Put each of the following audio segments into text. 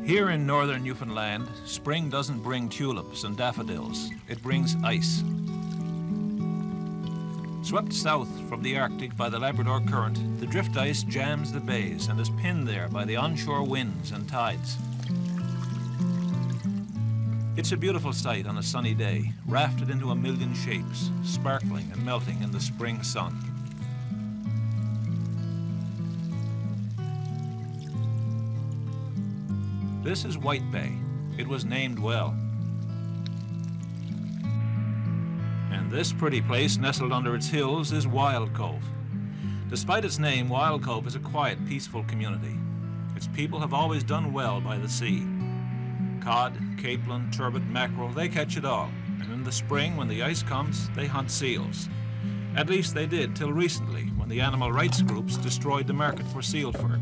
Here in northern Newfoundland, spring doesn't bring tulips and daffodils, it brings ice. Swept south from the Arctic by the Labrador Current, the drift ice jams the bays and is pinned there by the onshore winds and tides. It's a beautiful sight on a sunny day, rafted into a million shapes, sparkling and melting in the spring sun. This is White Bay. It was named well. And this pretty place nestled under its hills is Wild Cove. Despite its name, Wild Cove is a quiet, peaceful community. Its people have always done well by the sea. Cod, capelin, turbot, mackerel, they catch it all. And in the spring, when the ice comes, they hunt seals. At least they did till recently, when the animal rights groups destroyed the market for seal fur.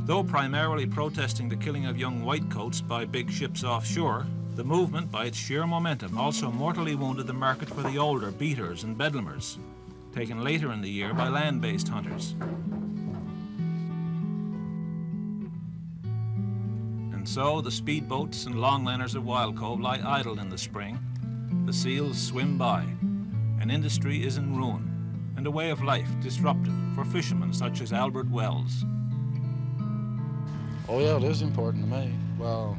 Though primarily protesting the killing of young whitecoats by big ships offshore, the movement, by its sheer momentum, also mortally wounded the market for the older beaters and bedlamers, taken later in the year by land-based hunters. And so the speedboats and longliners of Wild Cove lie idle in the spring. The seals swim by. An industry is in ruin, and a way of life disrupted for fishermen such as Albert Wells. Oh yeah, it is important to me. Well,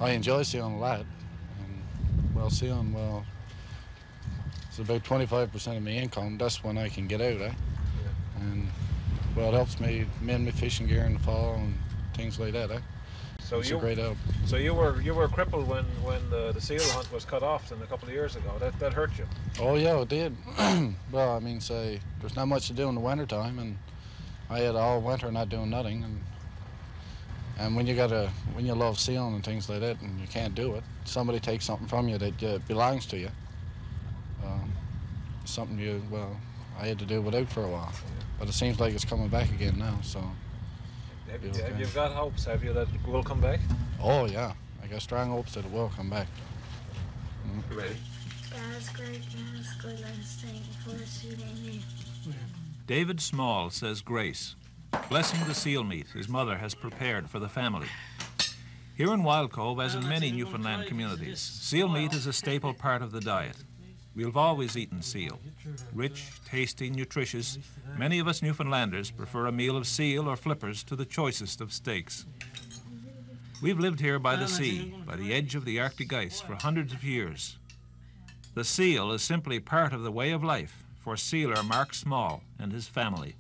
I enjoy sealing a lot. And, well, sealing, well, it's about 25% of my income. That's when I can get out, Yeah. And, well, it helps me mend my fishing gear in the fall and things like that, So it's a great help. So you were crippled when the seal hunt was cut off a couple of years ago. That hurt you? Oh yeah, it did. Well, I mean, say, there's not much to do in the winter time, and I had all winter not doing nothing. And when you love sealing and things like that, and you can't do it, somebody takes something from you that belongs to you. Something I had to do without for a while. But it seems like it's coming back again now, so. Have you got hopes, have you, that it will come back? Oh yeah, I got strong hopes that it will come back. You ready? That's great, that's good, let's thank you for sealing me. David Small says grace, blessing the seal meat his mother has prepared for the family. Here in Wild Cove, as in many Newfoundland communities, seal meat is a staple part of the diet. We've always eaten seal. Rich, tasty, nutritious, many of us Newfoundlanders prefer a meal of seal or flippers to the choicest of steaks. We've lived here by the sea, by the edge of the Arctic ice for hundreds of years. The seal is simply part of the way of life for sealer Mark Small and his family.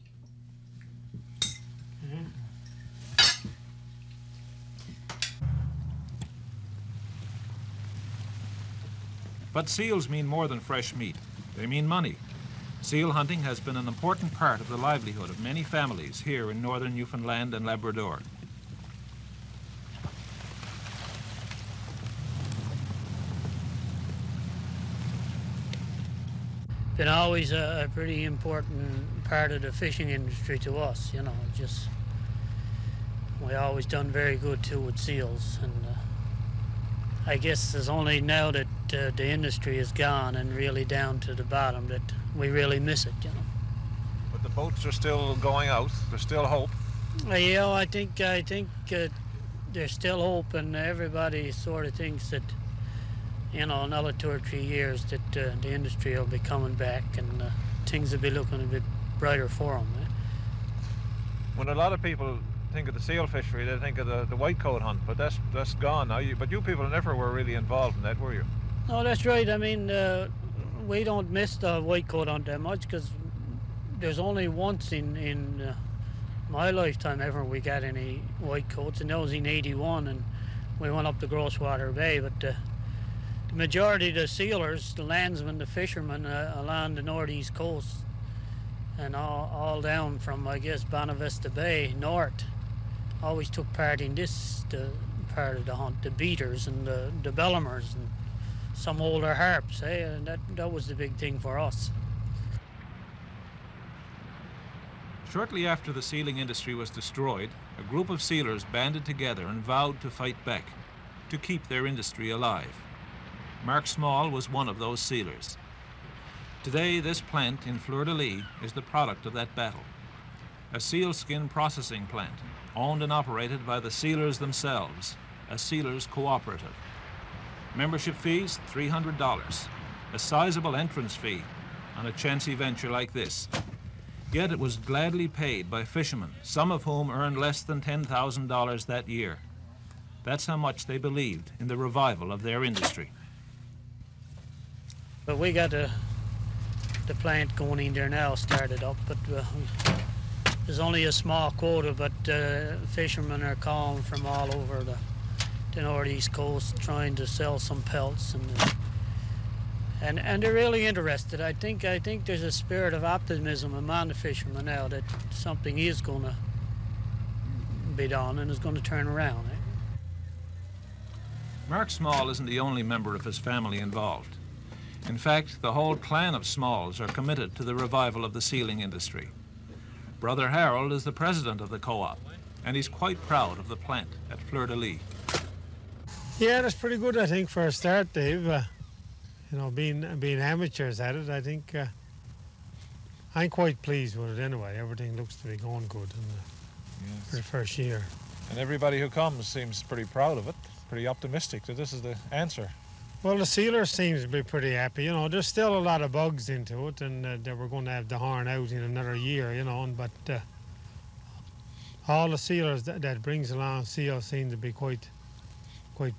But seals mean more than fresh meat. They mean money. Seal hunting has been an important part of the livelihood of many families here in northern Newfoundland and Labrador. Been always a pretty important part of the fishing industry to us, you know. Just we always done very good too with seals, and I guess it's only now that the industry is gone and really down to the bottom that we really miss it, you know. But the boats are still going out. There's still hope. Yeah, I think there's still hope, and everybody sort of thinks that, you know, another 2 or 3 years that the industry will be coming back and things will be looking a bit brighter for them. When a lot of people think of the seal fishery, they think of the whitecoat hunt, but that's gone now. But you people never were really involved in that, were you? No, that's right. I mean, we don't miss the white coat hunt that much because there's only once in my lifetime ever we got any white coats, and that was in '81, and we went up to Grosswater Bay. But the majority of the sealers, the landsmen, the fishermen along the northeast coast, and all down from, I guess, Bonavista Bay north, always took part in this part of the hunt. The beaters and the bellamers and some older harps, and that was the big thing for us. Shortly after the sealing industry was destroyed, a group of sealers banded together and vowed to fight back, to keep their industry alive. Mark Small was one of those sealers. Today, this plant in Fleur-de-Lis is the product of that battle. A sealskin processing plant, owned and operated by the sealers themselves, a sealers cooperative. Membership fees, $300, a sizable entrance fee on a chancy venture like this. Yet it was gladly paid by fishermen, some of whom earned less than $10,000 that year. That's how much they believed in the revival of their industry. But we got the plant going in there now, started up, but there's only a small quota, but fishermen are calling from all over the northeast coast trying to sell some pelts, and they're really interested. I think there's a spirit of optimism among the fishermen now that something is going to be done and is going to turn around. Mark Small isn't the only member of his family involved. In fact, the whole clan of Smalls are committed to the revival of the sealing industry. Brother Harold is the president of the co-op, and he's quite proud of the plant at Fleur-de-Lis. Yeah, that's pretty good, I think, for a start, Dave. You know, being amateurs at it, I think I'm quite pleased with it anyway. Everything looks to be going good for the first year. And everybody who comes seems pretty proud of it, pretty optimistic that this is the answer. Well, the sealers seems to be pretty happy. You know, there's still a lot of bugs into it, and that we're going to have the horn out in another year, you know. But all the sealers that brings along seal seem to be quite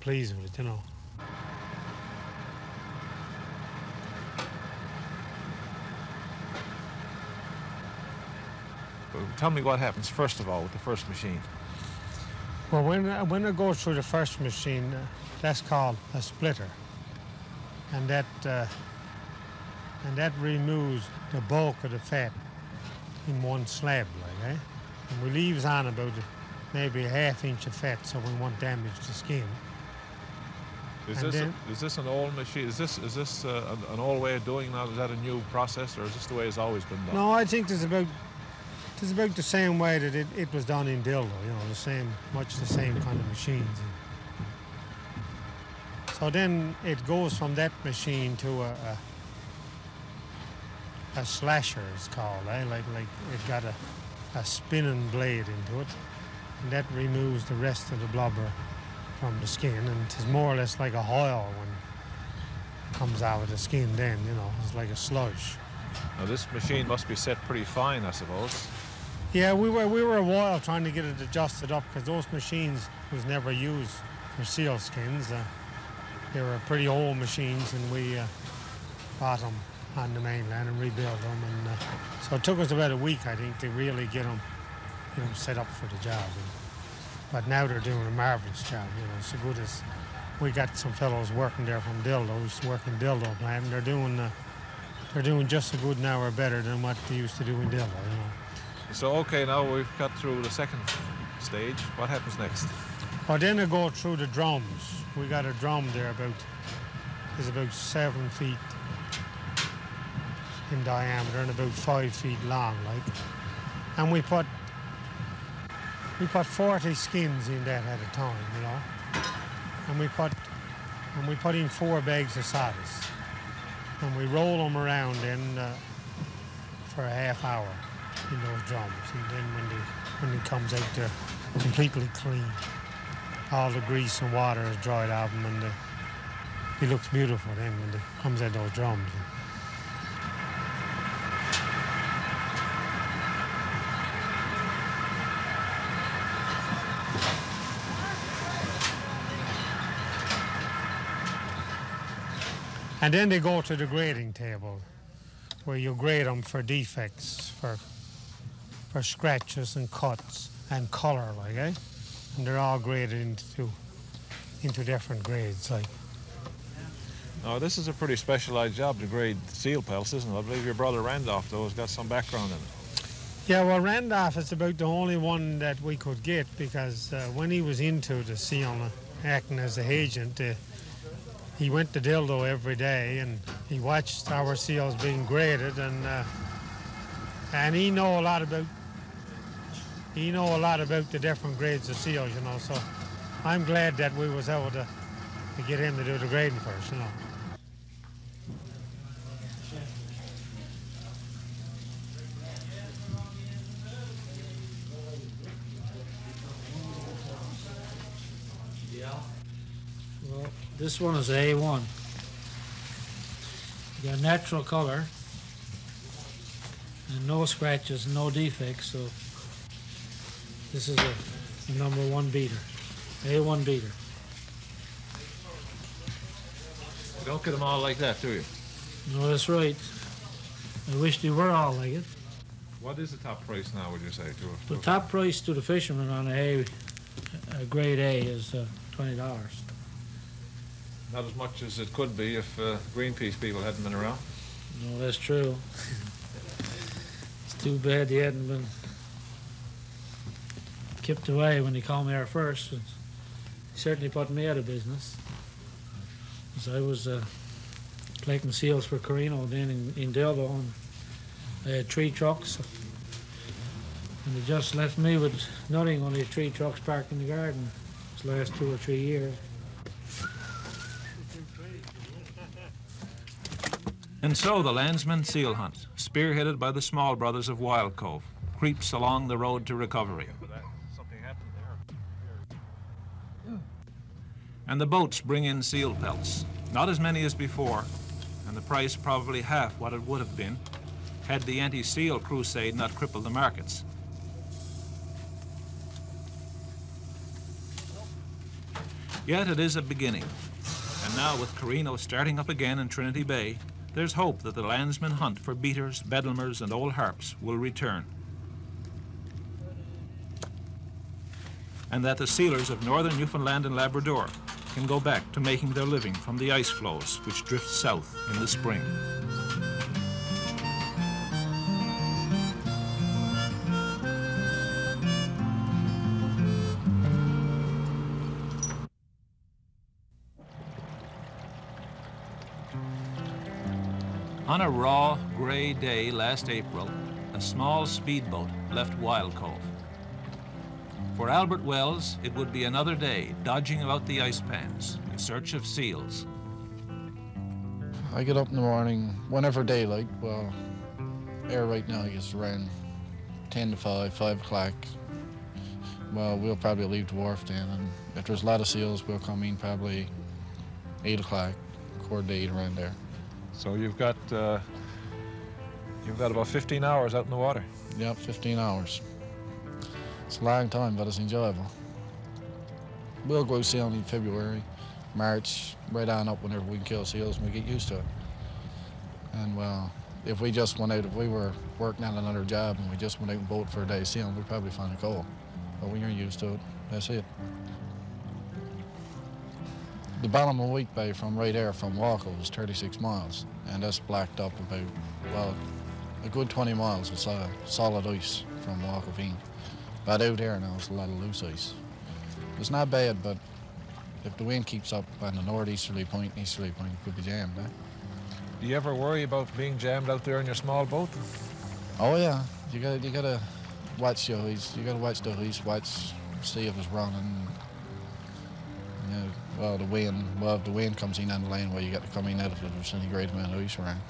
pleased with it, you know. Tell me what happens first of all with the first machine. Well, when it goes through the first machine, that's called a splitter, and that removes the bulk of the fat in one slab, like, eh? And we leaves on about maybe a ½ inch of fat, so we won't damage the skin. Is this an old machine? Is this an old way of doing that? Is that a new process, or is this the way it's always been done? No, I think there's about the same way that it was done in Dildo. You know, much the same kind of machines. So then it goes from that machine to a slasher, it's called, eh? Like it got a spinning blade into it, and that removes the rest of the blubber from the skin, and it's more or less like a oil when it comes out of the skin. Then, you know, it's like a sludge. Now this machine must be set pretty fine, I suppose. Yeah, we were a while trying to get it adjusted up because those machines was never used for seal skins. They were pretty old machines, and we bought them on the mainland and rebuilt them, and so it took us about a week, I think, to really get them set up for the job. But now they're doing a marvelous job. You know, so good as we got some fellows working there from Dildo, used to work in Dildo plant, and they're doing just as good now or better than what they used to do in Dildo. You know. So okay, now we've got through the second stage. What happens next? Well, then they go through the drums. We got a drum there is about 7 feet in diameter and about 5 feet long, like. And we put 40 skins in that at a time, you know. And we put in 4 bags of sawdust. And we roll them around then for a half hour in those drums. And then when it comes out, they're completely clean. All the grease and water is dried off them, and it looks beautiful then when it comes out those drums. And then they go to the grading table, where you grade them for defects, for scratches and cuts and color, like, eh? And they're all graded into different grades, like. Now, this is a pretty specialised job to grade seal pelts, isn't it? I believe your brother Randolph, though, has got some background in it. Yeah, well, Randolph is about the only one that we could get, because when he was into the seal, acting as the agent, he went to Dildo every day and he watched our seals being graded, and he know a lot about the different grades of seals, you know. So I'm glad that we was able to get him to do the grading first, you know. Well, this one is A1. You got natural color and no scratches, no defects, so this is a number 1 beater, A1 beater. You don't get them all like that, do you? No, that's right. I wish they were all like it. What is the top price now, would you say? The top price to the fisherman on a grade A is $20. Not as much as it could be if Greenpeace people hadn't been around. No, that's true. It's too bad they hadn't been kept away when they called me out first. It certainly put me out of business. Because I was collecting seals for Carino then in Delbo, and I had 3 trucks. And they just left me with nothing, only 3 trucks parked in the garden this last 2 or 3 years. And so the Landsman seal hunt, spearheaded by the Small Brothers of Wild Cove, creeps along the road to recovery. Something happened there. And the boats bring in seal pelts, not as many as before, and the price probably half what it would have been had the anti-seal crusade not crippled the markets. Yet it is a beginning, and now with Carino starting up again in Trinity Bay, there's hope that the Landsman hunt for beaters, bedlamers, and old harps will return, and that the sealers of northern Newfoundland and Labrador can go back to making their living from the ice floes which drift south in the spring. On a raw, gray day last April, a small speedboat left Wild Cove. For Albert Wells, it would be another day dodging about the ice pans in search of seals. I get up in the morning, whenever daylight, well, air right now is around 10 to 5 o'clock. Well, we'll probably leave the wharf then, and if there's a lot of seals, we'll come in probably 8 o'clock, quarter to 8 around there. So you've got about 15 hours out in the water. Yep, 15 hours. It's a long time, but it's enjoyable. We'll go sealing in February, March, right on up whenever we can kill seals and we get used to it. And well, if we just went out, if we were working on another job and we just went out and boat for a day sealing, we'd probably find it cold. But when you're used to it, that's it. The bottom of Wheat Bay from right there, from Walco, is 36 miles, and that's blacked up about, well, a good 20 miles of solid ice from Walco in. But out there now, it's a lot of loose ice. It's not bad, but if the wind keeps up on the northeasterly point and easterly point, it could be jammed, eh? Do you ever worry about being jammed out there in your small boat? Oh yeah, you gotta watch your ice. You gotta watch the ice, see if it's running. You know, well, the wind. Well, if the wind comes in on the lane, well, you got to come in out if there's any great amount of ice around.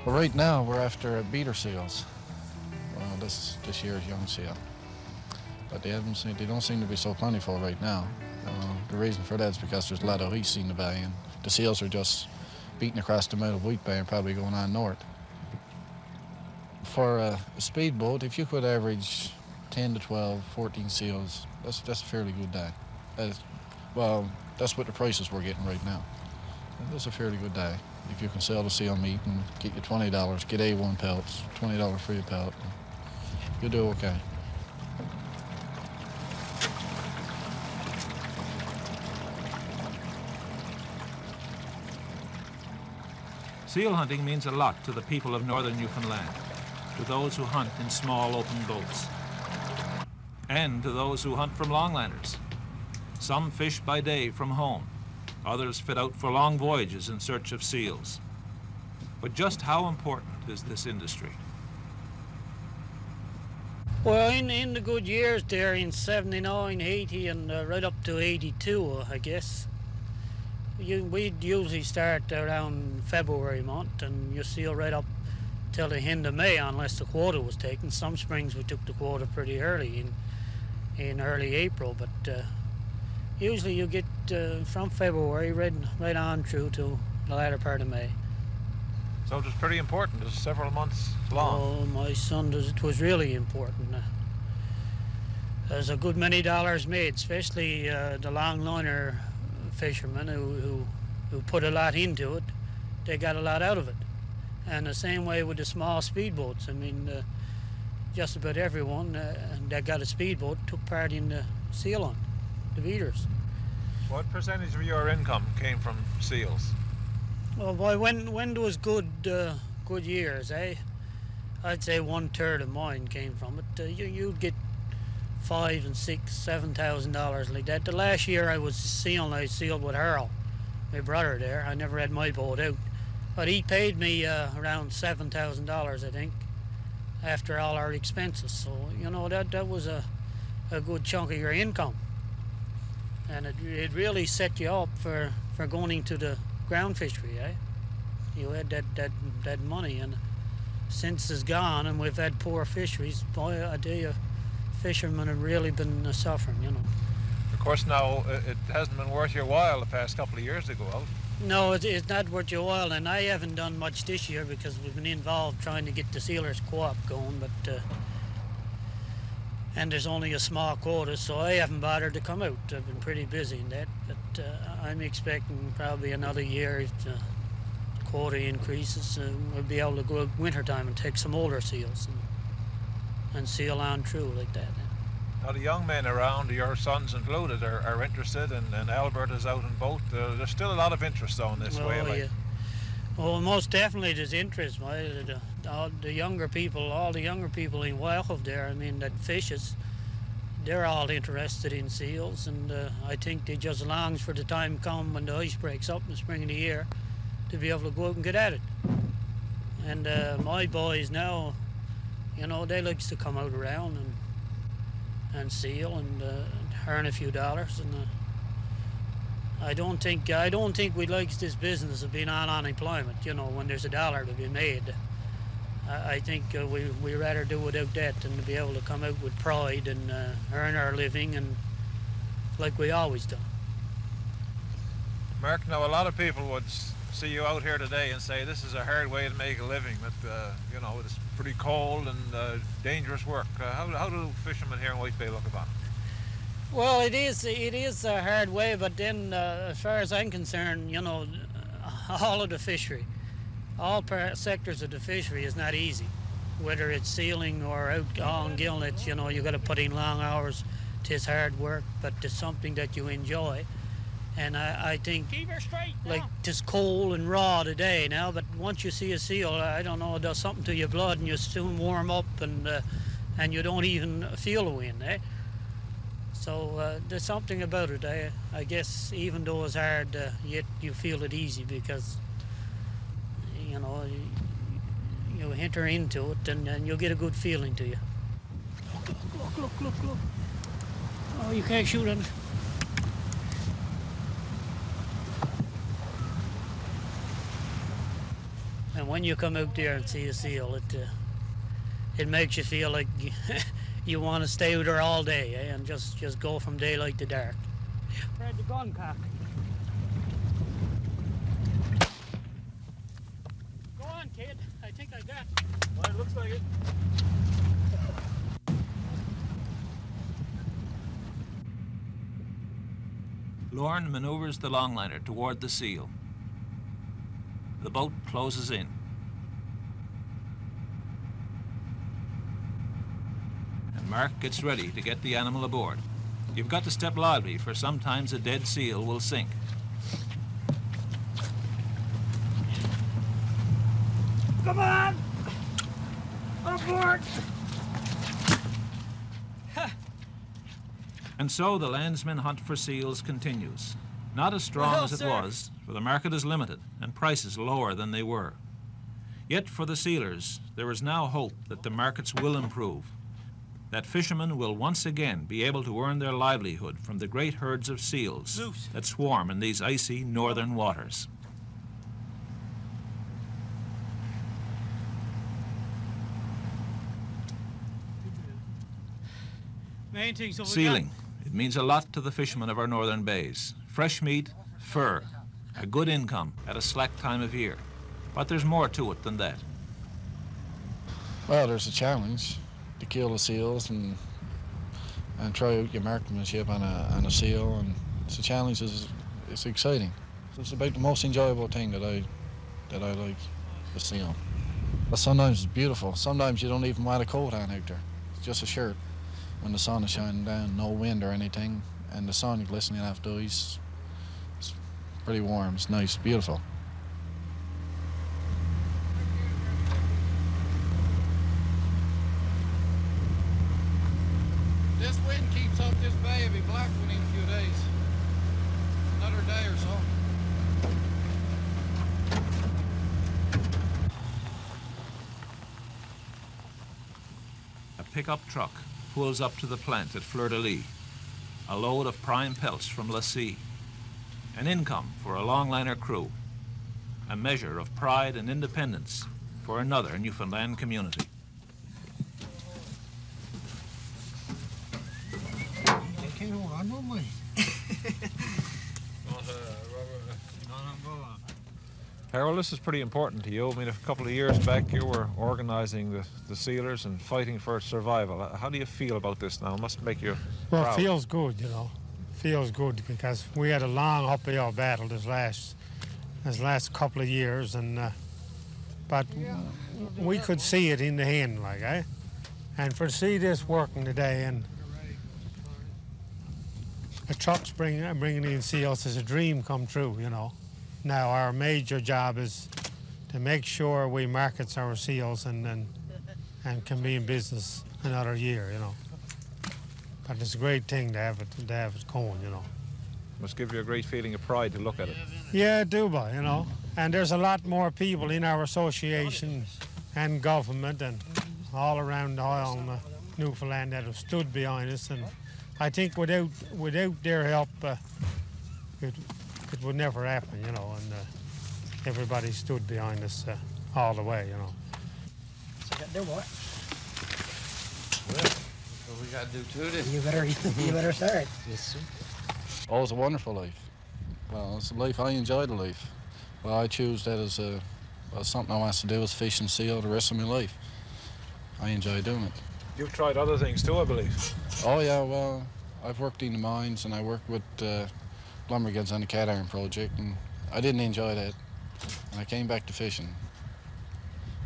Well, right now we're after beater seals. Well, this year's young seal, but they don't seem to be so plentiful right now. The reason for that is because there's a lot of ice in the bay, and the seals are just beating across the mouth of Wheat Bay and probably going on north. For a speedboat, if you could average 10 to 12, 14 seals, that's a fairly good day. Well, that's what the prices we're getting right now. That's a fairly good day. If you can sell the seal meat and get you $20, get A1 pelts, $20 free a pelt, you'll do okay. Seal hunting means a lot to the people of northern Newfoundland, to those who hunt in small open boats, and to those who hunt from longliners. Some fish by day from home, others fit out for long voyages in search of seals. But just how important is this industry? Well, in the good years there, in 79, 80, and right up to 82, I guess, we'd usually start around February month, and you seal right up till the end of May, unless the quota was taken. Some springs we took the quota pretty early, in early April, but usually you get from February right on through to the latter part of May. So it was pretty important. It was several months long. Oh, my son, it was really important. There's a good many dollars made, especially the longliner fishermen who put a lot into it. They got a lot out of it. And the same way with the small speedboats. I mean, just about everyone that got a speedboat took part in the seal hunt, the beaters. What percentage of your income came from seals? Well, boy, when there was good years, I'd say 1/3 of mine came from it. You'd get $5,000 and $6,000, $7,000 like that. The last year I was sealing, I sealed with Harold, my brother there. I never had my boat out, but he paid me around $7,000, I think, after all our expenses. So you know that was a good chunk of your income, and it really set you up for going into the ground fishery, eh? You had that money, and since it's gone and we've had poor fisheries, boy, I tell you, fishermen have really been suffering, you know. Of course, now it hasn't been worth your while the past couple of years to go out. No, it's not worth your while, and I haven't done much this year because we've been involved trying to get the Sealers Co-op going, but and there's only a small quota, so I haven't bothered to come out. I've been pretty busy in that, but I'm expecting probably another year if the quota increases, we'll be able to go out wintertime and take some older seals and seal on through like that. Now the young men around, your sons included, are interested, and Albert is out in boat. There's still a lot of interest on this way. Like. Yeah. Well, most definitely there's interest. All the younger people in Wildcove there, I mean, that fishes, they're all interested in seals, and I think they just longs for the time come when the ice breaks up in the spring of the year to be able to go out and get at it. And my boys now, you know, they likes to come out around and seal and earn a few dollars. And I don't think we likes this business of being on unemployment. You know, when there's a dollar to be made, I think we rather do without that than to be able to come out with pride and earn our living and like we always do. Mark, now a lot of people would see you out here today and say this is a hard way to make a living, but you know, it's pretty cold and dangerous work. How do fishermen here in White Bay look upon it? Well, it is a hard way, but then as far as I'm concerned, you know, all of the fishery, all sectors of the fishery is not easy. Whether it's sealing or out on gillnets, you know, you got to put in long hours. It's hard work, but it's something that you enjoy. And I think, like, it's cold and raw today now, but once you see a seal, I don't know, it does something to your blood, and you soon warm up, and you don't even feel the wind, eh? So there's something about it. I guess even though it's hard, yet you feel it easy because, you know, you enter into it, and you'll get a good feeling to you. Look. Oh, you can't shoot it. And when you come out there and see a seal, it makes you feel like you want to stay there all day, eh? And just go from daylight to dark. Fred the gun cock. Go on, kid. I think I got it. Well, it looks like it. Lorne maneuvers the longliner toward the seal. the boat closes in. And Mark gets ready to get the animal aboard. You've got to step lively, for sometimes a dead seal will sink. Come on! Aboard! And so the landsman hunt for seals continues. Not as strong as it was, for the market is limited and prices lower than they were. Yet for the sealers, there is now hope that the markets will improve, that fishermen will once again be able to earn their livelihood from the great herds of seals that swarm in these icy northern waters. Sealing. It means a lot to the fishermen of our northern bays. Fresh meat, fur, a good income at a slack time of year. But there's more to it than that. Well, there's a challenge to kill the seals and try out your marksmanship on a seal, and it's a challenge. It's exciting. It's about the most enjoyable thing that I like, the seal. But sometimes it's beautiful. Sometimes you don't even want a coat on out there. It's just a shirt. When the sun is shining down, no wind or anything, and the sun glistening off the ice, it's pretty warm, it's nice, beautiful. This wind keeps up this bay, it'll be black one in a few days. Another day or so. A pickup truck pulls up to the plant at Fleur-de-Lis, a load of prime pelts from Lassie, an income for a longliner crew, a measure of pride and independence for another Newfoundland community. Harold, this is pretty important to you. I mean, a couple of years back you were organising the sealers and fighting for survival. How do you feel about this now? It must make you Well, proud. it feels good, you know. Feels good because we had a long uphill battle this last couple of years, and but we could see it in the end, like, eh? And to see this working today, and the trucks bringing in seals is a dream come true, you know. Now our major job is to make sure we market our seals and can be in business another year, you know. But it's a great thing to have it going, you know. Must give you a great feeling of pride to look at it. Yeah, it do, you know. And there's a lot more people in our association and government and all around the island of Newfoundland that have stood behind us. And I think without their help, it would never happen, you know. And everybody stood behind us all the way, you know. So you got to do what? What we got to do to this? You better start. Yes, sir. Oh, it's a wonderful life. Well, it's a life I enjoy the life. Well, I choose that as something I want to do is fish and seal the rest of my life. I enjoy doing it. You've tried other things too, I believe. Oh yeah, well, I've worked in the mines and I worked with Lumbergans on the Cat Iron project, and I didn't enjoy that. And I came back to fishing.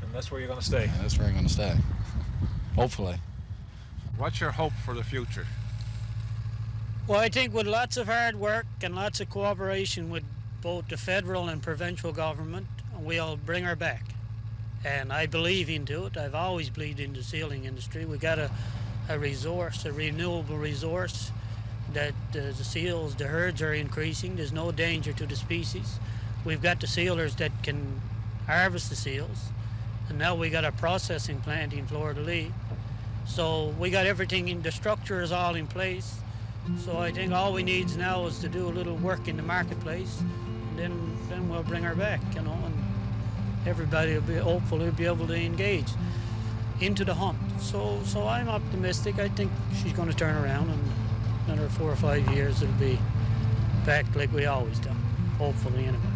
And that's where you're going to stay. And that's where I'm going to stay. Hopefully. What's your hope for the future? Well, I think with lots of hard work and lots of cooperation with both the federal and provincial government, we'll bring her back. And I believe into it. I've always believed in the sealing industry. We got a resource, a renewable resource, that the seals, the herds are increasing. There's no danger to the species. We've got the sealers that can harvest the seals. And now we got a processing plant in Fleur-de-Lis. So we got everything in, the structure is all in place. So I think all we need now is to do a little work in the marketplace, and then we'll bring her back, you know, and everybody will be hopefully be able to engage into the hunt. So I'm optimistic. I think she's going to turn around, and another 4 or 5 years it'll be back like we always do, hopefully anyway.